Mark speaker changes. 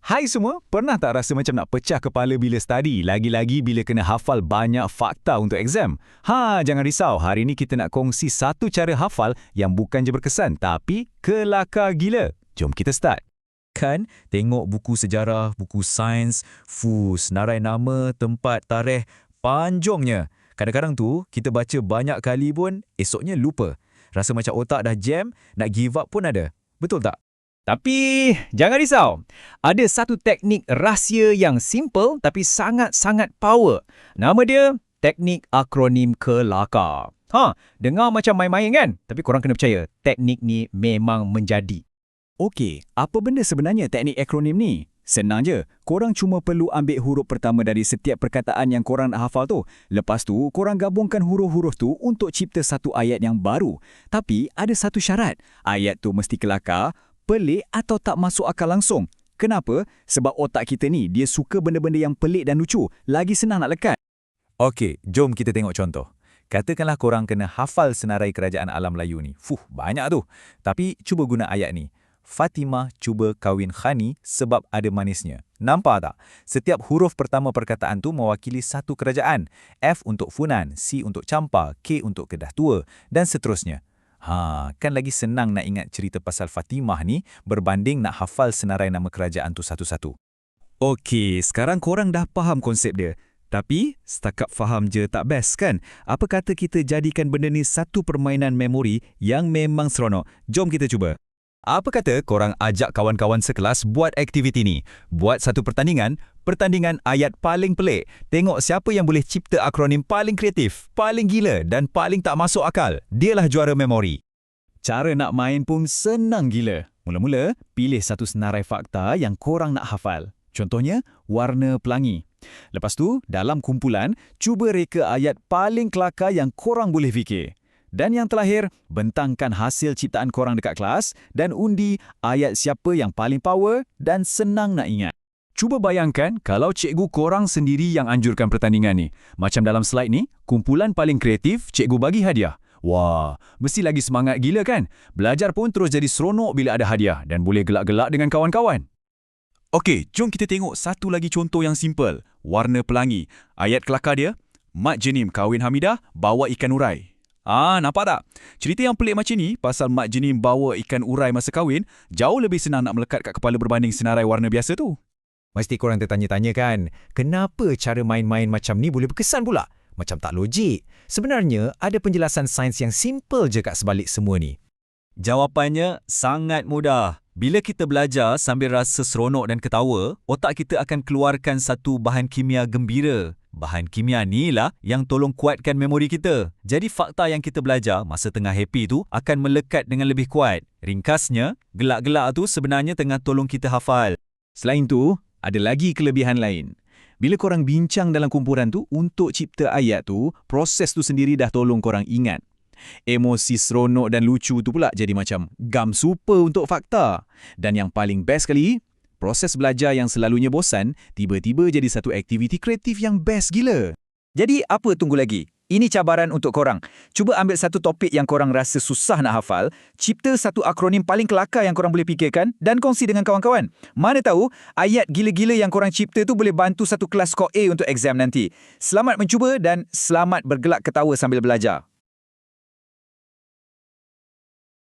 Speaker 1: Hai semua, pernah tak rasa macam nak pecah kepala bila study? Lagi-lagi bila kena hafal banyak fakta untuk exam. Jangan risau. Hari ini kita nak kongsi satu cara hafal yang bukan je berkesan, tapi kelakar gila. Jom kita start.
Speaker 2: Kan, tengok buku sejarah, buku sains, senarai nama, tempat, tarikh, panjangnya. Kadang-kadang tu, kita baca banyak kali pun, esoknya lupa. Rasa macam otak dah jam, nak give up pun ada. Betul tak?
Speaker 1: Tapi, jangan risau. Ada satu teknik rahsia yang simple tapi sangat-sangat power. Nama dia, teknik akronim kelakar. Dengar macam main-main kan? Tapi korang kena percaya, teknik ni memang menjadi. Okey, apa benda sebenarnya teknik akronim ni? Senang je. Korang cuma perlu ambil huruf pertama dari setiap perkataan yang korang nak hafal tu. Lepas tu, korang gabungkan huruf-huruf tu untuk cipta satu ayat yang baru. Tapi, ada satu syarat. Ayat tu mesti kelakar, pelik atau tak masuk akal langsung. Kenapa? Sebab otak kita ni, dia suka benda-benda yang pelik dan lucu. Lagi senang nak lekat.
Speaker 2: Okey, jom kita tengok contoh. Katakanlah korang kena hafal senarai kerajaan alam Melayu ni. Banyak tu. Tapi cuba guna ayat ni. Fatimah cuba kahwin Khani sebab ada manisnya. Nampak tak? Setiap huruf pertama perkataan tu mewakili satu kerajaan. F untuk Funan, C untuk Champa, K untuk Kedah Tua dan seterusnya. Kan lagi senang nak ingat cerita pasal Fatimah ni berbanding nak hafal senarai nama kerajaan tu satu-satu.
Speaker 1: Okey, sekarang korang dah faham konsep dia. Tapi, setakat faham je tak best kan? Apa kata kita jadikan benda ni satu permainan memori yang memang seronok? Jom kita cuba. Apa kata korang ajak kawan-kawan sekelas buat aktiviti ni? Buat satu pertandingan ayat paling pelik. Tengok siapa yang boleh cipta akronim paling kreatif, paling gila dan paling tak masuk akal. Dialah juara memori. Cara nak main pun senang gila. Mula-mula, pilih satu senarai fakta yang korang nak hafal. Contohnya, warna pelangi. Lepas tu, dalam kumpulan, cuba reka ayat paling kelakar yang korang boleh fikir. Dan yang terakhir, bentangkan hasil ciptaan korang dekat kelas dan undi ayat siapa yang paling power dan senang nak ingat. Cuba bayangkan kalau cikgu korang sendiri yang anjurkan pertandingan ni. Macam dalam slide ni, kumpulan paling kreatif, cikgu bagi hadiah. Wah, mesti lagi semangat gila kan? Belajar pun terus jadi seronok bila ada hadiah dan boleh gelak-gelak dengan kawan-kawan.
Speaker 2: Okey, jom kita tengok satu lagi contoh yang simple. Warna pelangi. Ayat kelakar dia, Mak Jenim kahwin Hamidah, bawa ikan urai. Nampak tak? Cerita yang pelik macam ni, pasal Mak Jenim bawa ikan urai masa kahwin, jauh lebih senang nak melekat kat kepala berbanding senarai warna biasa tu.
Speaker 3: Mesti korang tertanya-tanya kan, kenapa cara main-main macam ni boleh berkesan pula? Macam tak logik. Sebenarnya, ada penjelasan sains yang simple je kat sebalik semua ni.
Speaker 2: Jawapannya sangat mudah. Bila kita belajar sambil rasa seronok dan ketawa, otak kita akan keluarkan satu bahan kimia gembira. Bahan kimia ni lah yang tolong kuatkan memori kita. Jadi fakta yang kita belajar masa tengah happy tu akan melekat dengan lebih kuat. Ringkasnya, gelak-gelak tu sebenarnya tengah tolong kita hafal.
Speaker 1: Selain tu, ada lagi kelebihan lain. Bila korang bincang dalam kumpulan tu untuk cipta ayat tu, proses tu sendiri dah tolong korang ingat. Emosi seronok dan lucu tu pula jadi macam gam super untuk fakta. Dan yang paling best kali, proses belajar yang selalunya bosan, tiba-tiba jadi satu aktiviti kreatif yang best gila.
Speaker 3: Jadi apa tunggu lagi? Ini cabaran untuk korang. Cuba ambil satu topik yang korang rasa susah nak hafal, cipta satu akronim paling kelakar yang korang boleh fikirkan dan kongsi dengan kawan-kawan. Mana tahu, ayat gila-gila yang korang cipta tu boleh bantu satu kelas skor A untuk exam nanti. Selamat mencuba dan selamat bergelak ketawa sambil belajar.